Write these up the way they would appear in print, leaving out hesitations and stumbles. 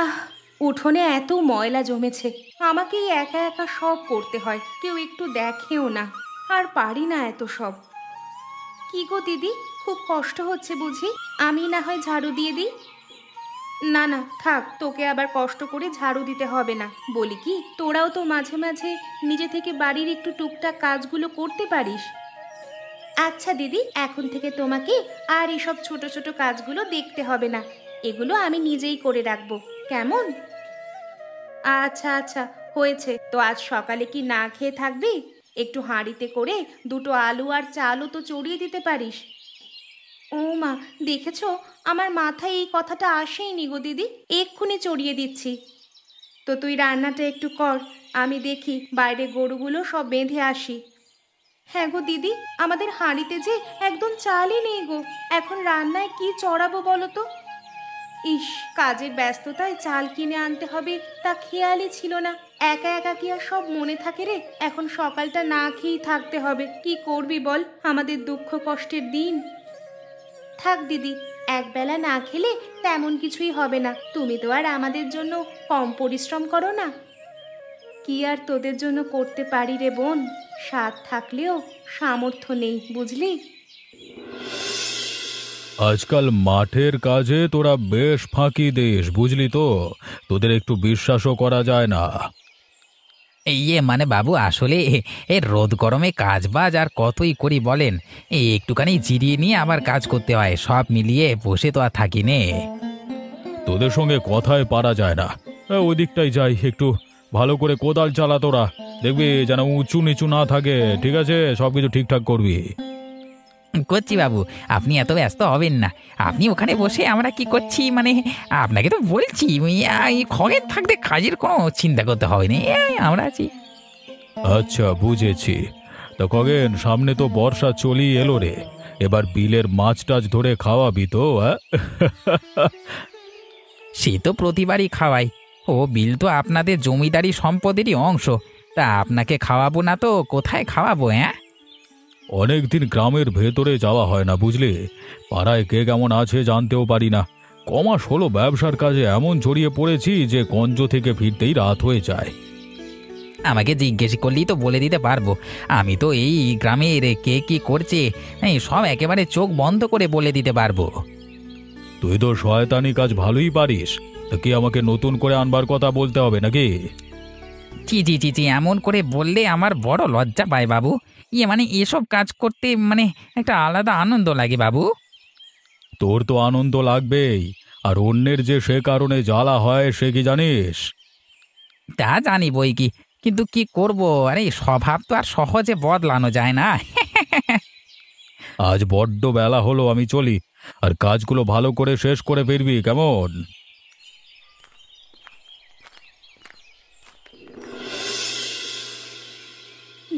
আহ, উঠোনে এত ময়লা জমেছে, আমাকেই একা একা সব করতে হয়, কেউ একটু দেখেও না। আর পারি না এত সব। কি গো দিদি, খুব কষ্ট হচ্ছে বুঝি? আমি না হয় ঝাড়ু দিয়ে দিই। না না থাক, তোকে আবার কষ্ট করে ঝাড়ু দিতে হবে না। বলি কি, তোরাও তো মাঝে মাঝে নিজে থেকে বাড়ির একটু টুকটাক কাজগুলো করতে পারিস। আচ্ছা দিদি, এখন থেকে তোমাকে আর এসব ছোট ছোট কাজগুলো দেখতে হবে না। এগুলো আমি নিজেই করে রাখবো, কেমন? আচ্ছা আচ্ছা, হয়েছে তো। আজ সকালে কি না খেয়ে থাকবি? একটু হাঁড়িতে করে দুটো আলু আর চালও তো চড়িয়ে দিতে পারিস। ও মা, দেখেছো, আমার মাথায় এই কথাটা আসেইনি গো দিদি। এক্ষুনি চড়িয়ে দিচ্ছি। তো তুই রান্নাটা একটু কর, আমি দেখি বাইরে গরুগুলো সব বেঁধে আসি। হ্যাঁ গো দিদি, আমাদের হাঁড়িতে যে একদম চালই নেই গো। এখন রান্নায় কি চড়াবো বলো তো? ইস, কাজের ব্যস্ততায় চাল কিনে আনতে হবে তা খেয়ালই ছিল না। একা একা কি আর সব মনে থাকে রে? এখন সকালটা না খেয়েই থাকতে হবে। কি করবি বল, আমাদের দুঃখ কষ্টের দিন। থাক দিদি, একবেলা না খেলে তেমন কিছুই হবে না। তুমি তো আর আমাদের জন্য কম পরিশ্রম করো না। কি আর তোদের জন্য করতে পারি রে বোন? স্বাদ থাকলেও সামর্থ্য নেই, বুঝলি? আজকাল মাঠের কাজে তোরা বেশ ফাঁকি দিস, বুঝলি তো? তোদের একটু বিশ্বাসও করা যায় না। মানে বাবু, আসলে এ রোদ গরমে কাজ বাজ আর কতই করি বলেন। এই একটুখানি জিরিয়ে নিয়ে আবার কাজ করতে হয়, সব মিলিয়ে বসে তো আর থাকি নে। তোদের সঙ্গে কথায় পারা যায় না। ওই দিকটাই যাই, একটু ভালো করে কোদাল চালা তোরা। দেখবি যেন উঁচু নিচু না থাকে, ঠিক আছে? সবকিছু ঠিকঠাক করবি। করছি বাবু, আপনি এত ব্যস্ত হবেন না। আপনি ওখানে বসে আমরা কি করছি মানে, আপনাকে তো বলছি এই খগের থাকতে কাজের কোনো চিন্তা করতে হবে না, আমরা আছি। আচ্ছা, বুঝেছি। তা খগেন, সামনে তো বর্ষা চলেই এলো রে। এবার বিলের মাছ টাছ ধরে খাওয়াবি তো, হ্যাঁ? সে তো প্রতিবারই খাওয়াই। ও বিল তো আপনাদের জমিদারি সম্পদেরই অংশ। তা আপনাকে খাওয়াবো না তো কোথায় খাওয়াবো? অনেকদিন গ্রামের ভেতরে যাওয়া হয় না, বুঝলি? পাড়ায় কে কেমন আছে জানতেও পারি না। কমাস হলো ব্যবসার কাজে এমন জড়িয়ে পড়েছি যে গঞ্জ থেকে ফিরতেই রাত হয়ে যায়। আমাকে জিজ্ঞেস করলেই তো বলে দিতে পারবো। আমি তো এই গ্রামের কে কি করছে সব একেবারে চোখ বন্ধ করে বলে দিতে পারবো। তুই তো শয়তানি কাজ ভালোই পারিস। তা কি আমাকে নতুন করে আনবার কথা বলতে হবে নাকি? চি চি চি চি, এমন করে বললে আমার বড় লজ্জা পায় বাবু। মানে এসব কাজ করতে মানে একটা আলাদা আনন্দ লাগে বাবু। তোর তো আনন্দ লাগবেই, আর অন্যের যে সে কারণে জ্বালা হয় সে কি জানিস? তা জানি বই কি, কিন্তু কি করব, আরে স্বভাব তো আর সহজে বদলানো যায় না। আজ বড্ড বেলা হলো, আমি চলি। আর কাজগুলো ভালো করে শেষ করে ফিরবি, কেমন?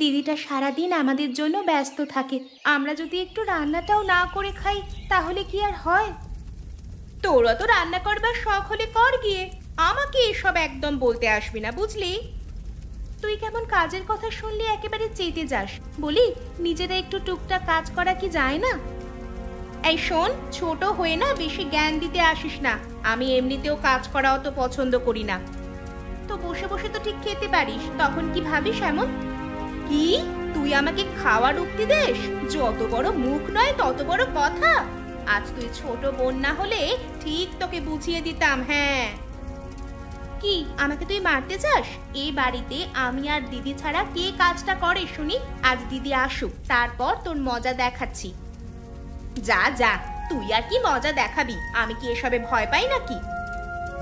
দিদিটা সারাদিন আমাদের জন্য ব্যস্ত থাকে। আমরা যদি একটু রান্নাটাও না করে খাই, তাহলে কি আর হয়? তোরা তো রান্না করবার শখ হলে কর গিয়ে, আমাকে এসব একদম বলতে আসবি না, বুঝলি? তুই কেমন কাজের কথা শুনলে একেবারে চেতে যাস। বলি, নিজেরা একটু টুকটাক কাজ করা কি যায় না? এই শোন, ছোট হয়ে না বেশি জ্ঞান দিতে আসিস না। আমি এমনিতেও কাজ করা অত পছন্দ করি না। তো বসে বসে তো ঠিক খেতে পারিস, তখন কি ভাবিস এমন? কি, তুই আমাকে খাওয়ার উক্তি দেস? যত বড় মুখ নয় তত বড় কথা। আজ তুই ছোট বোন না হলে ঠিক তোকে বুঝিয়ে দিতাম। হ্যাঁ, কি আমাকে তুই মারতে চাস? এই বাড়িতে আমি আর দিদি ছাড়া কে কাজটা করে শুনি? আজ দিদি আসুক, তারপর তোর মজা দেখাচ্ছি। যা যা, তুই আর কি মজা দেখাবি? আমি কি এসবে ভয় পাই নাকি?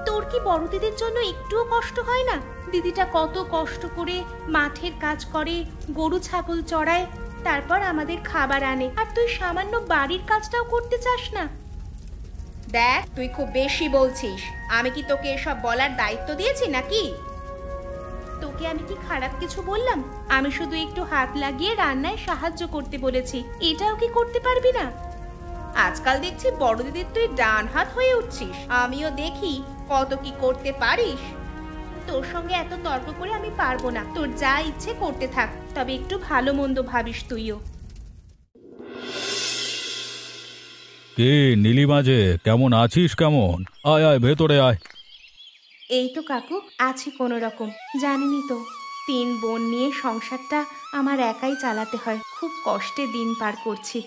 তোর কি বড় দিদির জন্য একটুও কষ্ট হয় না? দিদিটা কত কষ্ট করে মাঠের কাজ করে, গরু ছাগল চড়ায়, তারপর আমাদের খাবার আনে, আর তুই সামান্য বাড়ির কাজটাও করতে চাস না? দেখ, তুই খুব বেশি বলছিস। আমি কি তোকে এসব বলার দায়িত্ব দিয়েছি নাকি? তোকে আমি কি খারাপ কিছু বললাম? আমি শুধু একটু হাত লাগিয়ে রান্নায় সাহায্য করতে বলেছি, এটাও কি করতে পারবি না? আজকাল দেখছি বড় দিদির তুই ডান হাত হয়ে উঠছিস। আমিও দেখি কত কি করতে পারিস। তোর সঙ্গে এত তর্ক করে আমি পারবো না। তোর যা ইচ্ছে করতে থাক, তবে একটু ভালো মন্দ ভাবিস তুইও। কে নীলিমা যে, কেমন আছিস? কেমন? আয় আয়, ভেতরে আয়। এই তো কাকু, আছি কোনো রকম। জানেনই তো, 3 বোন নিয়ে সংসারটা আমার একাই চালাতে হয়। খুব কষ্টে দিন পার করছি।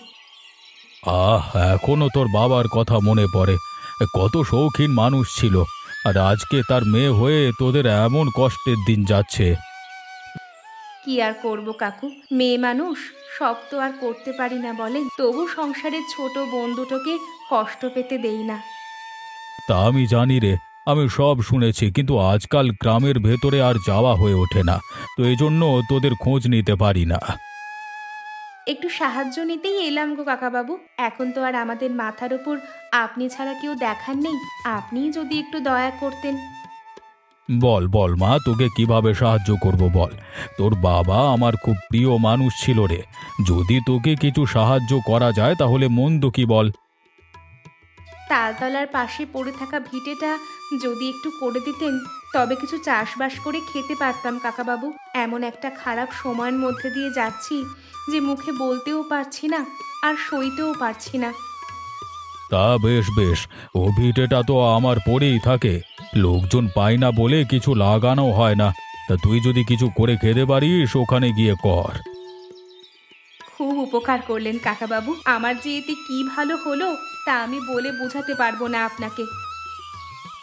আহ, এখনো তোর বাবার কথা মনে পড়ে। কত শৌখিন মানুষ ছিল, আর আজকে তার মেয়ে হয়ে তোদের এমন কষ্টের দিন যাচ্ছে। কি আর করব কাকু, মেয়ে মানুষ, সব তো আর করতে পারি না বলেন। তবু সংসারের ছোট বোন দুটোকে কষ্ট পেতে দেই না। তা আমি জানি রে, আমি সব শুনেছি, কিন্তু আজকাল গ্রামের ভেতরে আর যাওয়া হয়ে ওঠে না, তো এই জন্য তোদের খোঁজ নিতে পারি না। একটু সাহায্য নিতেই এলাম গো কাকাবাবু। এখন তো আর আমাদের মাথার উপর আপনি ছাড়া কেউ দেখার নেই। আপনিই যদি একটু দয়া করতেন। বল বল মা, তোকে কিভাবে সাহায্য করব বল। তোর বাবা আমার খুব প্রিয় মানুষ ছিল রে। যদি তোকে কিছু সাহায্য করা যায় তাহলে মন্দ কি বল। তালতলার পাশে পড়ে থাকা ভিটেটা যদি একটু করে দিতেন, তবে কিছু চাষবাস করে খেতে পারতাম কাকাবাবু। এমন একটা খারাপ সময়ের মধ্যে দিয়ে যাচ্ছি যে মুখে বলতেও পারছি না আর সইতেও পারছি না। তা বেশ বেশ, ও ভিটেটা তো আমার পরেই থাকে, লোকজন পায় না বলে কিছু লাগানো হয় না। তা তুই যদি কিছু করে খেতে পারিস ওখানে গিয়ে কর। খুব উপকার করলেন কাকাবাবু। আমার যে এতে কি ভালো হলো তা আমি বলে বোঝাতে পারবো না আপনাকে।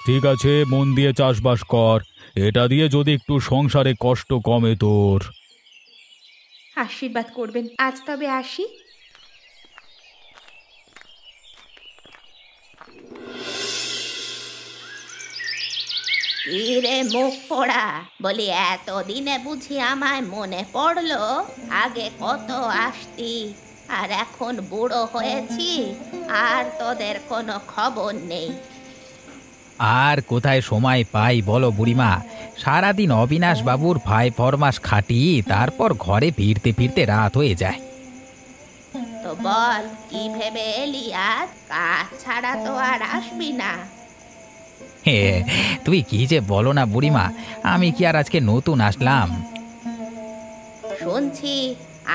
ঠিক আছে, মন দিয়ে চাষবাস কর, এটা দিয়ে যদি একটু সংসারে কষ্ট কমে তোর। আশীর্বাদ করবেন। আজ তবে আসি। রে মুখ পোড়া, বলি এতদিনে বুঝি আমায় মনে পড়লো? আগে কত আসতি, আর এখন বুড়ো হয়েছি আর তোদের কোনো খবর নেই। আর কোথায় সময় পাই বলো বুড়িমা? সারাদিন অবিনাশ বাবুর ভাই ফরমাস খাটি, তারপর ঘরে ফিরতে ফিরতে রাত হয়ে যায়। তো বল, কি ভেবে এলি আজ? কাজ ছাড়া তো আর আসবি না। হে, তুই কি যে বলো না বুড়িমা, আমি কি আর আজকে নতুন আসলাম? শুনছি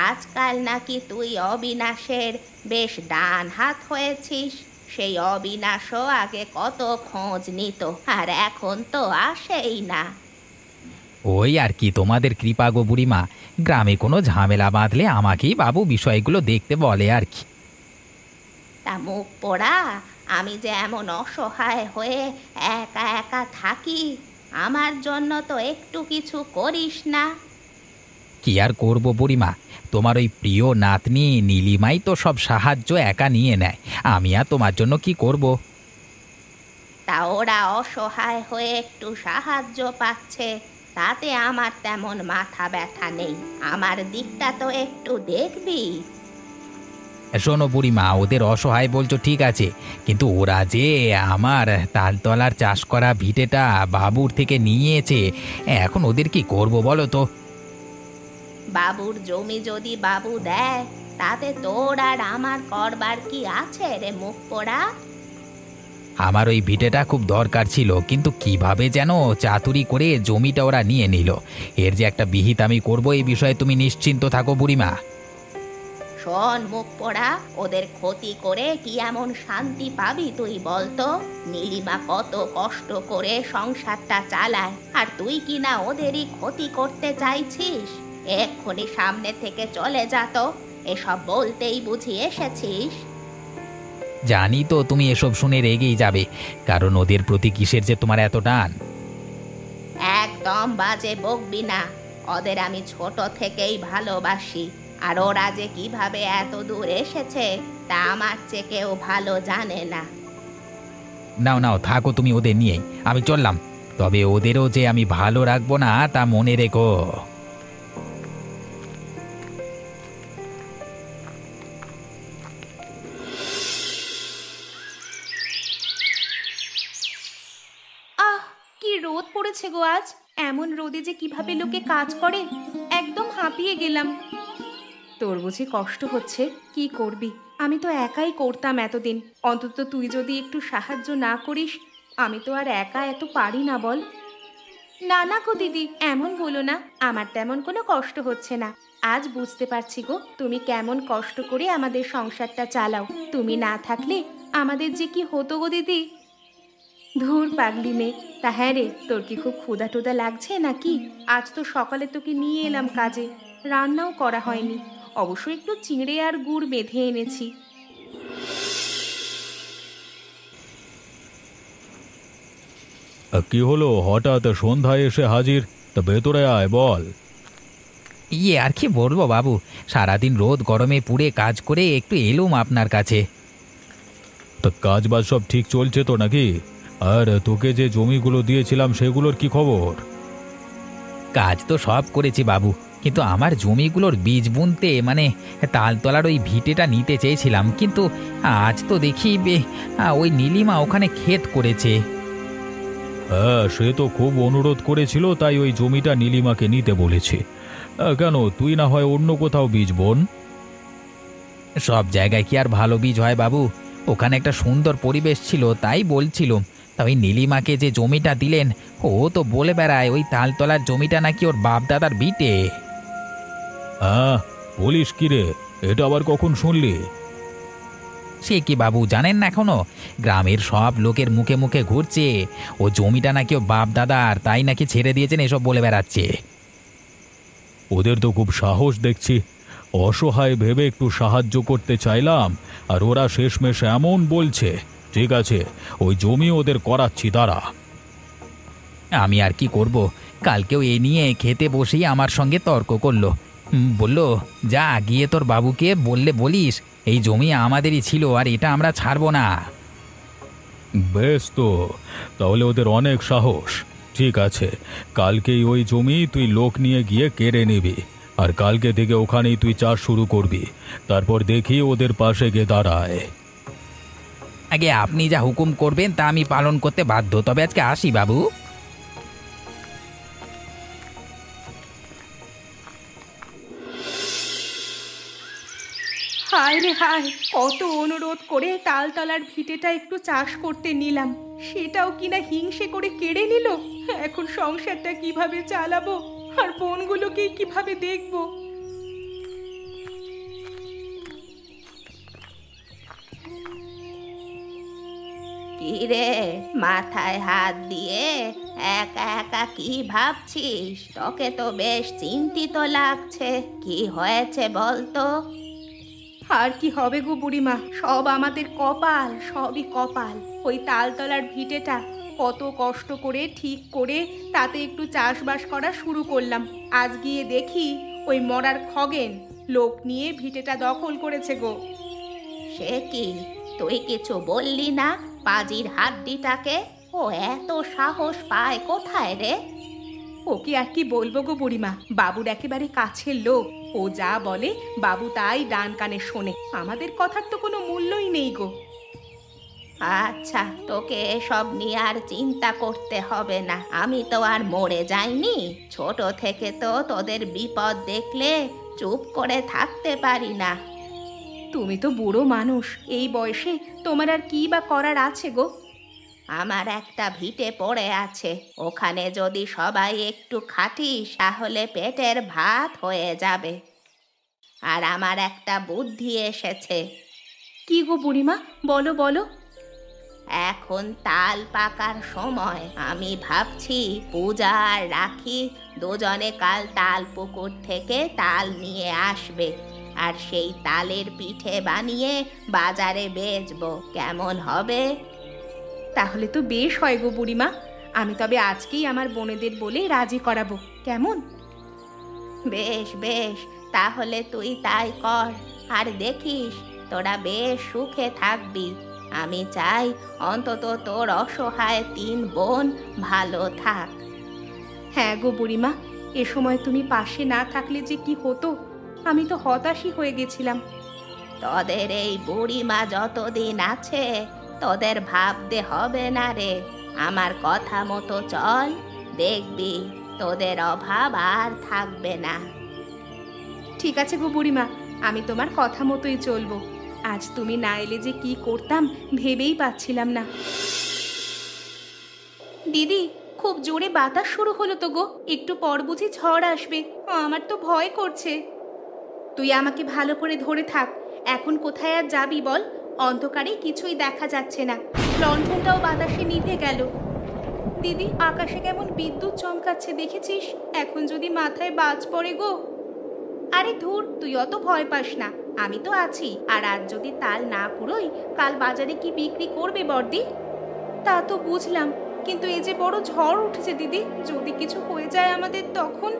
আজকাল নাকি তুই অবিনাশের বেশ ডান হাত হয়েছিস। সেই অবিনাশও আগে কত খোঁজ নিত, আর এখন তো আসেই না। ওই আর কি, তোমাদের কৃপা গো বুড়িমা। গ্রামে কোনো ঝামেলা বাঁধলে আমাকেই বাবু বিষয়গুলো দেখতে বলে আর কি। তা মুখ পোড়া, আমি যে এমন অসহায় হয়ে একা একা থাকি, আমার জন্য তো একটু কিছু করিস না? কি আর করব বুড়িমা, তোমার ওই প্রিয় নাতনি নীলিমাই তো সব সাহায্য একা নিয়ে নেয়। আমি আর তোমার জন্য কি করব? তা ওরা অসহায় হয়ে একটু সাহায্য পাচ্ছে, তাতে আমার তেমন মাথা ব্যথা নেই। আমার দিকটা তো একটু দেখবি। শোনো বুড়িমা, ওদের অসহায় বলছো ঠিক আছে, কিন্তু ওরা যে আমার তালতলার চাষ করা ভিটেটা বাবুর থেকে নিয়েছে, এখন ওদের কি করব বলো তো? বাবুর জমি যদি বাবু দেয়, তাতে তোর আর আমার করবার কি আছে রে মুখ পোড়া? আমার ওই ভিটেটা খুব দরকার ছিল, কিন্তু কিভাবে যেন চাতুরি করে জমিটা ওরা নিয়ে নিল। এর যে একটা বিহিত আমি করব, এই বিষয়ে তুমি নিশ্চিন্ত থাকো বুড়িমা। শোন মুখ পোড়া, ওদের ক্ষতি করে কি এমন শান্তি পাবি তুই বলতো? নীলিমা কত কষ্ট করে সংসারটা চালায়, আর তুই কি না ওদেরই ক্ষতি করতে চাইছিস? এক্ষুনি সামনে থেকে চলে যা তো। এসব বলতেই বুঝি এসেছিস? জানি তো তুমি এসব শুনে রেগেই যাবে, কারণ ওদের প্রতি কিসের যে তোমার এত টান। একদম বাজে বকবি না। ওদের আমি ছোট থেকেই ভালোবাসি, আর ওরা যে কিভাবে এত দূর এসেছে তা আমার চেয়ে কেউ ভালো জানে না। নাও নাও, থাকো তুমি ওদের নিয়েই, আমি চললাম। তবে ওদেরও যে আমি ভালো রাখবো না তা মনে রেখো। আহ, কি রোদ পড়েছে গো আজ। এমন রোদে যে কিভাবে লোকে কাজ করে, একদম হাঁপিয়ে গেলাম। তোর বুঝি কষ্ট হচ্ছে? কি করবি, আমি তো একাই করতাম এতদিন। অন্তত তুই যদি একটু সাহায্য না করিস, আমি তো আর একা এত পারি না বল। না না গো দিদি, এমন বলো না। আমার তেমন কোনো কষ্ট হচ্ছে না। আজ বুঝতে পারছি গো তুমি কেমন কষ্ট করে আমাদের সংসারটা চালাও। তুমি না থাকলে আমাদের যে কি হতো গো দিদি। ধুর পাগলি মেয়ে, তা হ্যাঁ রে, তোর কি খুব ক্ষুধা টুধা লাগছে নাকি? আজ তো সকালে তোকে নিয়ে এলাম কাজে, রান্নাও করা হয়নি। অবশ্য একটু চিঁড়ে আর গুড় বেঁধে এনেছি। কি হলো হঠাৎ সন্ধ্যায় এসে হাজির? তা ভেতরে আয়, বল। আর কি বলবো বাবু, সারাদিন রোদ গরমে পুড়ে কাজ করে একটু এলুম আপনার কাছে। তা কাজ বাজ সব ঠিক চলছে তো নাকি? আর তোকে যে জমিগুলো দিয়েছিলাম সেগুলোর কি খবর? কাজ তো সব করেছি বাবু, কিন্তু আমার জমিগুলোর বীজ বুনতে মানে তালতলার ওই ভিটেটা নিতে চেয়েছিলাম, কিন্তু আজ তো দেখি ওই নীলিমা ওখানে ক্ষেত করেছে। হ্যাঁ, সে তো খুব অনুরোধ করেছিল, তাই ওই জমিটা নীলিমাকে নিতে বলেছে। কেন, তুই না হয় অন্য কোথাও বীজ বোন? সব জায়গায় কি আর ভালো বীজ হয় বাবু? ওখানে একটা সুন্দর পরিবেশ ছিল, তাই বলছিলাম। তা ওই নীলিমাকে যে জমিটা দিলেন, ও তো বলে বেড়ায় ওই তালতলার জমিটা নাকি ওর বাপ দাদার ভিটে। হ্যাঁ, বলিস কি রে? এটা আবার কখন শুনলি? সে কি বাবু, জানেন না এখনো? গ্রামের সব লোকের মুখে মুখে ঘুরছে ও জমিটা নাকি ও বাপ দাদার, তাই নাকি ছেড়ে দিয়েছেন এসব বলে বেড়াচ্ছে। ওদের তো খুব সাহস দেখছি। অসহায় ভেবে একটু সাহায্য করতে চাইলাম, আর ওরা শেষমেশ এমন বলছে। ঠিক আছে, ওই জমি ওদের করাচ্ছি, দাঁড়া। আমি আর কি করব, কালকেও এ নিয়ে খেতে বসেই আমার সঙ্গে তর্ক করলো। বলল, যা গিয়ে তোর বাবুকে বলিস এই জমি আমাদেরই ছিল আর এটা আমরা ছাড়বো না। বেশ, তো তাহলে ওদের অনেক সাহস। ঠিক আছে, কালকেই ওই জমি তুই লোক নিয়ে গিয়ে কেড়ে নিবি, আর কালকে থেকে ওখানেই তুই চাষ শুরু করবি। তারপর দেখি ওদের পাশে গিয়ে দাঁড়ায়। আগে আপনি যা হুকুম করবেন তা আমি পালন করতে বাধ্য, তবে আজকে আসি বাবু। হায় রে হায়, কত অনুরোধ করে তালতলার ভিটেটা একটু চাষ করতে নিলাম, সেটাও কিনা হিংসে করে কেড়ে নিল। এখন সংসারটা কিভাবে চালাবো, আর বোনগুলোকে কিভাবে দেখবো? কি রে, মাথায় হাত দিয়ে একা একা কি ভাবছিস? তোকে তো বেশ চিন্তিত লাগছে। কি হয়েছে বলতো? আর কি হবে গো বুড়িমা, সব আমাদের কপাল, সবই কপাল। ওই তালতলার ভিটেটা কত কষ্ট করে ঠিক করে তাতে একটু চাষবাস করা শুরু করলাম। আজ গিয়ে দেখি ওই মরার খগেন লোক নিয়ে ভিটেটা দখল করেছে গো। সে কি, তুই কিছু বললি না পাজির হাড্ডিটাকে? ও এত সাহস পায় কোথায় রে? ওকে আর কি বলবো গো বুড়িমা, বাবুর একেবারে কাছের লোক। ও যা বলে বাবু তাই ডান কানে শোনে, আমাদের কথার তো কোনো মূল্যই নেই গো। আচ্ছা, তোকে এসব নিয়ে আর চিন্তা করতে হবে না। আমি তো আর মরে যাইনি। ছোট থেকে তো তোদের বিপদ দেখলে চুপ করে থাকতে পারি না। তুমি তো বুড়ো মানুষ, এই বয়সে তোমার আর কি বা করার আছে গো? আমার একটা ভিটে পড়ে আছে, ওখানে যদি সবাই একটু খাটিস তাহলে পেটের ভাত হয়ে যাবে। আর আমার একটা বুদ্ধি এসেছে। কি গো বুড়িমা, বলো বলো। এখন তাল পাকার সময়। আমি ভাবছি পূজা আর রাখি দুজনে কাল তাল পুকুর থেকে তাল নিয়ে আসবে, আর সেই তালের পিঠে বানিয়ে বাজারে বেচবো। কেমন হবে? তাহলে তো বেশ হয় গো বুড়িমা, আমি তবে আজকেই আমার বোনেদের বলে রাজি করাবো, কেমন? বেশ বেশ, তাহলে তুই তাই কর। আর দেখিস তোরা বেশ সুখে থাকবি। আমি চাই অন্তত তোর অসহায় 3 বোন ভালো থাক। হ্যাঁ গো বুড়িমা, এ সময় তুমি পাশে না থাকলে যে কি হতো, আমি তো হতাশই হয়ে গেছিলাম। তোদের এই বুড়িমা যতদিন আছে তোদের ভাবতে হবে না রে। আমার কথা মতো চল, দেখবি তোদের অভাব আর থাকবে না। ঠিক আছে গো বুড়িমা, আমি তোমার কথা মতোই চলবো। আজ তুমি না এলে যে কি করতাম ভেবেই পাচ্ছিলাম না। দিদি, খুব জোরে বাতাস শুরু হলো তো গো, একটু পর বুঝি ঝড় আসবে। আমার তো ভয় করছে। তুই আমাকে ভালো করে ধরে থাক। এখন কোথায় আর যাবি বল? অন্ধকারে কিছুই দেখা যাচ্ছে না, লণ্ঠনটাও বাতাসে নিভে গেল। দিদি, আকাশে কেমন বিদ্যুৎ চমকাচ্ছে দেখেছিস? এখন যদি মাথায় বাজ পড়ে গো। আরে ধুর, তুই অত ভয় পাস না, আমি তো আছি। আর আজ যদি তাল না কুড়োই, কাল বাজারে কি বিক্রি করবে বর্দি? তা তো বুঝলাম, কিন্তু এই যে বড় ঝড় উঠেছে দিদি, যদি কিছু হয়ে যায় আমাদের তখন?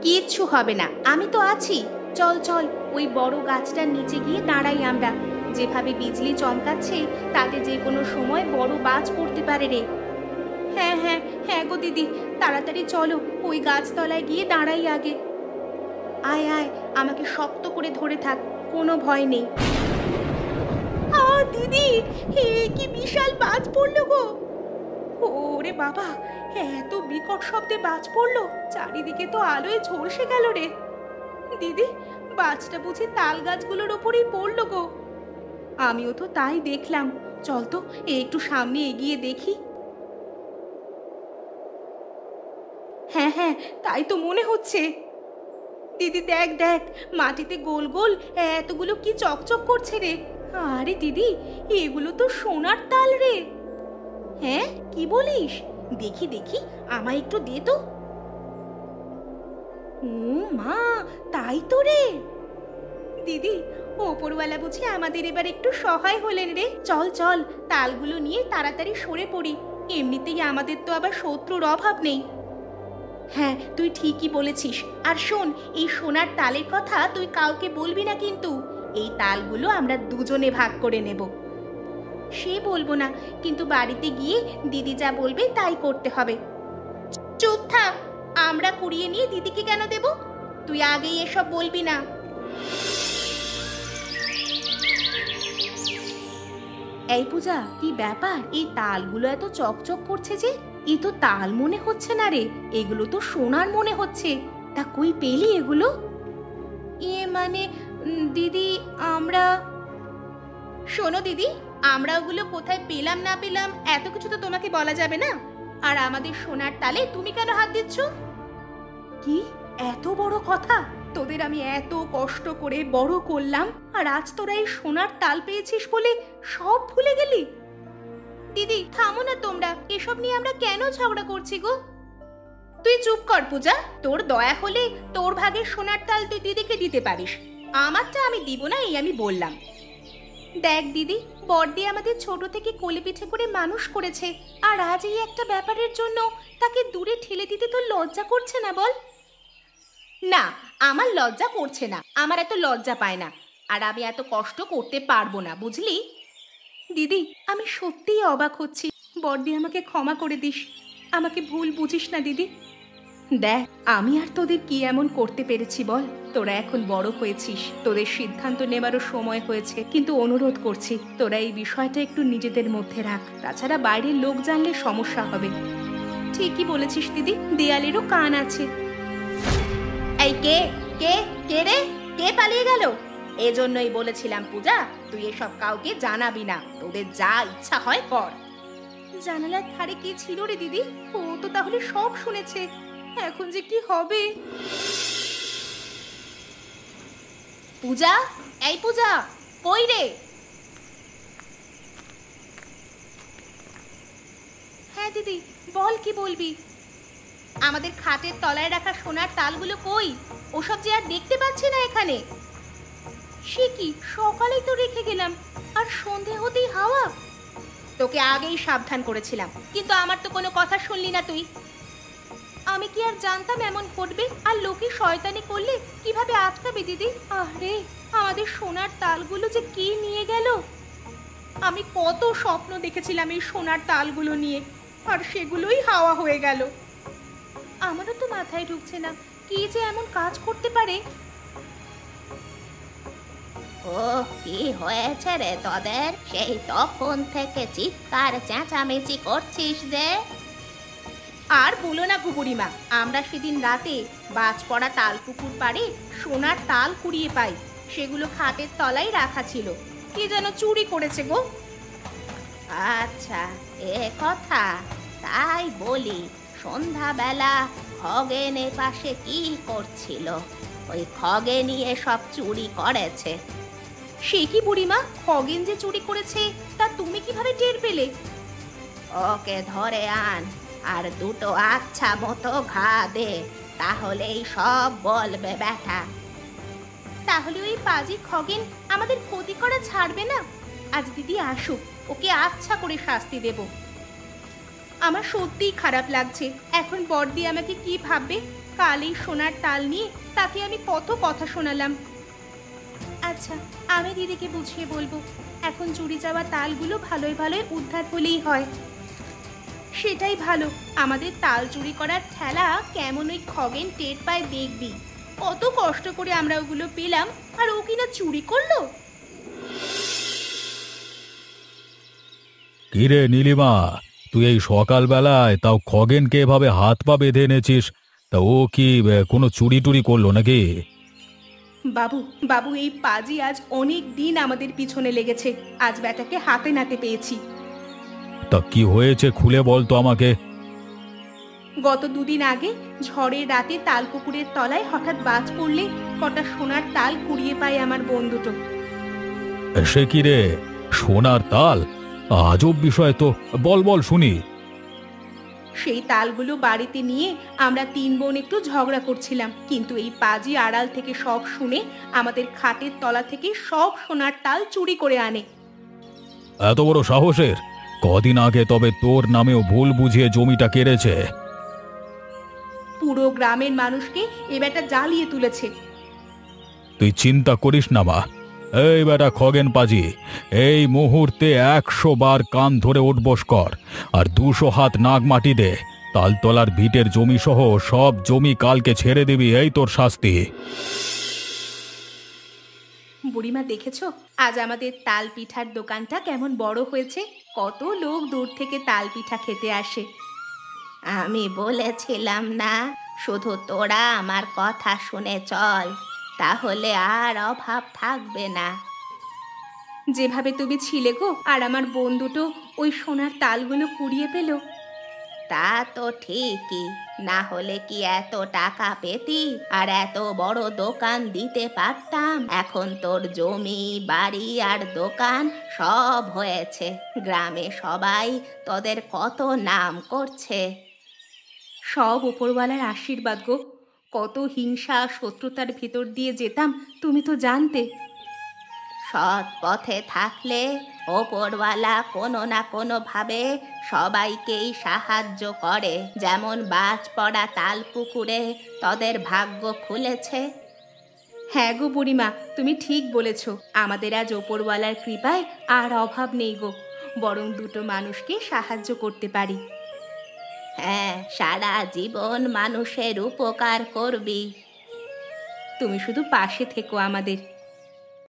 কিচ্ছু হবে না, আমি তো আছি। চল চল, ওই বড় গাছটার নিচে গিয়ে দাঁড়াই আমরা। যেভাবে বিজলি চমকাচ্ছে, তাতে যে কোনো সময় বড় বাজ পড়তে পারে রে। হ্যাঁ হ্যাঁ হ্যাঁ গো দিদি, তাড়াতাড়ি চলো, ওই গাছতলায় গিয়ে দাঁড়াই আগে। আয় আয়, আমাকে শক্ত করে ধরে থাক, কোনো ভয় নেই। দিদি, হে কি বিশাল বাজ পড়লো গো! ওরে বাবা, এত বিকট শব্দে বাজ পড়লো, চারিদিকে তো আলোয় ঝলসে গেল রে। দিদি, বাজটা বুঝি তাল গাছগুলোর ওপরেই পড়লো গো। আমিও তো তাই দেখলাম। চল তো একটু সামনে এগিয়ে দেখি। হ্যাঁ হ্যাঁ, তাই তো মনে হচ্ছে। দিদি দেখ দেখ, মাটিতে গোল গোল এতগুলো কি চকচক করছে রে। আরে দিদি, এগুলো তো সোনার তাল রে। হ্যাঁ, কি বলিস? দেখি দেখি, আমায় একটু দে তো। ও মা, তাই তো রে। দিদি, ওপরওয়ালা বুঝি আমাদের এবার একটু সহায় হলেন রে। চল চল, তালগুলো নিয়ে তাড়াতাড়ি সরে পড়ি। এমনিতেই আমাদের তো আবার শত্রুর অভাব নেই। হ্যাঁ, তুই ঠিকই বলেছিস। আর শোন, এই সোনার তালের কথা তুই কাউকে বলবি না কিন্তু। এই তালগুলো আমরা দুজনে ভাগ করে নেব। সে বলবো না, কিন্তু বাড়িতে গিয়ে দিদি যা বলবে তাই করতে হবে। চুপ থাক, আমরা কুড়িয়ে নিয়ে দিদিকে কেন দেব? তুই আগেই এসব বলবি না। এই পূজা, কি ব্যাপার? এই তালগুলো এত চকচক করছে যে? এ তো তাল মনে হচ্ছে না রে, এগুলো তো সোনার মনে হচ্ছে। তা কই পেলি এগুলো? মানে দিদি, আমরা... শোনো দিদি, আমরা ওগুলো কোথায় পেলাম না পেলাম এত কিছু তো তোমাকে বলা যাবে না। আর আমাদের সোনার তালে তুমি কেন হাত দিচ্ছ? কি এত বড় কথা? তোদের আমি এত কষ্ট করে বড় করলাম, আর আজ তোরা এই সোনার তাল পেয়েছিস বলে সব ভুলে গেলি? দিদি থামো না তোমরা, এসব নিয়ে আমরা কেন ঝগড়া করছি গো? তুই চুপ কর পূজা, তোর দয়া হলে তোর ভাগের সোনার তাল তুই দিদিকে দিতে পারিস, আমারটা আমি দিব না, এই আমি বললাম। দেখ দিদি, বড়দি আমাদের ছোট থেকে কোলে পিঠে করে মানুষ করেছে, আর আজ এই একটা ব্যাপারের জন্য তাকে দূরে ঠেলে দিতে তোর লজ্জা করছে না বল? না, আমার লজ্জা করছে না, আমার এত লজ্জা পায় না, আর আমি এত কষ্ট করতে পারবো না, বুঝলি? দিদি, আমি সত্যিই অবাক হচ্ছি। বড়দি, আমাকে ক্ষমা করে দিস, আমাকে ভুল বুঝিস না দিদি। দেখ, আমি আর তোদের কি এমন করতে পেরেছি বল? তোরা এখন বড় হয়েছিস, তোদের সিদ্ধান্ত নেবারও সময় হয়েছে, কিন্তু অনুরোধ করছি তোরা এই বিষয়টা একটু নিজেদের মধ্যে রাখ, তাছাড়া বাইরের লোক জানলে সমস্যা হবে। ঠিকই বলেছিস দিদি, দেয়ালেরও কান আছে। এই কে কে কে রে? কে পালিয়ে গেল? এজন্যই বলেছিলাম পূজা, তুই এসব কাউকে জানাবি না, তোদের যা ইচ্ছা হয় কর। জানালার ধারে কে ছিল রে দিদি? ও তো তাহলে সব শুনেছে, এখন যে কি হবে? পূজা, এই পূজা, কই রে? হ্যাঁ দিদি, বল, কি বলবি? আমাদের খাটের তলায় রাখা সোনার তালগুলো কই? ওসব যে আর দেখতে পাচ্ছি না এখানে। সে কি, সকালেই তো রেখে গেলাম, আর সন্ধে হতেই হাওয়া। তোকে আগেই সাবধান করেছিলাম, কিন্তু আমার তো কোনো কথা শুনলি না তুই। আমি কি আর জানতাম এমন ঘটবে? আর লোকে শয়তানি করলে কিভাবে আটকাবে দিদি? আরে, আমাদের সোনার তালগুলো যে কি নিয়ে গেল! আমি কত স্বপ্ন দেখেছিলাম এই সোনার তালগুলো নিয়ে, আর সেগুলোই হাওয়া হয়ে গেল। আমারও তো মাথায় ঢুকছে না, কি যে এমন কাজ করতে পারে। ও, কি হয়েছে রে তোদের? সেই তখন থেকে চিৎকার চেঁচামেচি করছিস যে? আর বলো না বুবুরিমা, আমরা সেদিন রাতে বাজ পড়া তাল পুকুর পাড়ে সোনার তাল কুড়িয়ে পাই, সেগুলো খাটের তলায় রাখা ছিল, কে যেন চুরি করেছে গো। আচ্ছা, এ কথা। তাই বলি, সন্ধ্যাবেলা খগেন এ পাশে কি করছিল? ওই খগেনই এসব চুরি করেছে। সে কি বুড়িমা, খগেন যে চুরি করেছে তা তুমি কিভাবে টের পেলে? ওকে ধরে আন আর দুটো আচ্ছা মতো ঘা দে, তাহলেই সব বলবে ব্যাটা। তাহলে ওই পাজি খগেন আমাদের ক্ষতি করা ছাড়বে না? আজ দিদি আসুক, ওকে আচ্ছা করে শাস্তি দেব। আমার সত্যিই খারাপ লাগছে। এখন বড়দি আমাকে কি ভাববে? কাল এই সোনার তাল নিয়ে তাকে আমি কত কথা শোনালাম। আচ্ছা, আমি দিদিকে বুঝিয়ে বলবো। এখন চুরি যাওয়া তালগুলো ভালোই ভালোই উদ্ধার হলেই হয়। সেটাই ভালো। আমাদের তাল চুরি করার ঠেলা কেমন ওই খগেন টের পায় দেখবি। কত কষ্ট করে আমরা ওগুলো পেলাম, আর ও কিনা চুরি করলো। কিরে নীলিমা, তুই এই সকালবেলায় তাও খগেনকে এভাবে হাত পা বেঁধে এনেছিস? তা ও কি কোনো চুরি টুরি করলো নাকি? বাবু বাবু, এই পাজি আজ অনেক দিন আমাদের পিছনে লেগেছে। আজ ব্যাটাকে হাতে নাতে পেয়েছি। তা কি হয়েছে খুলে বল তো আমাকে। গত দুদিন আগে ঝড়ের রাতে তালপুকুরের তলায় হঠাৎ বাজ পড়লে কটা সোনার তাল কুড়িয়ে পায় আমার বন্ধুটো। সে কি রে, সোনার তাল? আজব বিষয় তো, বল বল শুনি। সেই তালগুলো বাড়িতে নিয়ে আমরা তিন বোন একটু ঝগড়া করছিলাম, কিন্তু এই পাজি আড়াল থেকে সব শুনে আমাদের খাটের তলা থেকে সব সোনার তাল চুরি করে আনে। এত বড় সাহসের? কদিন আগে তবে তোর নামেও ভুল বুঝিয়ে জমিটা কেড়েছে। পুরো গ্রামের মানুষকে এ বেটা জ্বালিয়ে তুলেছে। তুই চিন্তা করিস না মা। এই বেটা খগেন পাজি, এই মুহূর্তে 100 বার কান ধরে উঠবস কর আর 200 হাত নাগ মাটি দে। তালতলার ভিটের জমি সহ সব জমি কালকে ছেড়ে দিবি, এই তোর শাস্তি। বুড়িমা, দেখেছো আজ আমাদের তাল পিঠার দোকানটা কেমন বড় হয়েছে? কত লোক দূর থেকে তাল পিঠা খেতে আসে। আমি বলেছিলাম না, শুধু তোরা আমার কথা শুনে চল, তাহলে আর অভাব থাকবে না। যেভাবে তুমি ছিলে গো, আর আমার বন্ধুটো ওই সোনার তালগুলো কুড়িয়ে পেল। তা তো ঠিকই, না হলে কি এত টাকা পেতি আর এত বড় দোকান দিতে পারতাম? এখন তোর জমি বাড়ি আর দোকান সব হয়েছে, গ্রামে সবাই তোদের কত নাম করছে। সব ওপরওয়ালার আশীর্বাদ গো। কত হিংসা শত্রুতার ভেতর দিয়ে যেতাম তুমি তো জানতে। সৎ পথে থাকলে ওপরওয়ালা কোনো না কোনো ভাবে সবাইকেই সাহায্য করে, যেমন বাজ পড়া তাল পুকুরে তোদের ভাগ্য খুলেছে। হ্যাঁ গো বুড়িমা, তুমি ঠিক বলেছ। আমাদের আজ ওপরওয়ালার কৃপায় আর অভাব নেই গো, বরং দুটো মানুষকে সাহায্য করতে পারি। হ্যাঁ, সারা জীবন মানুষের উপকার করবি। তুমি শুধু পাশে থেকো আমাদের।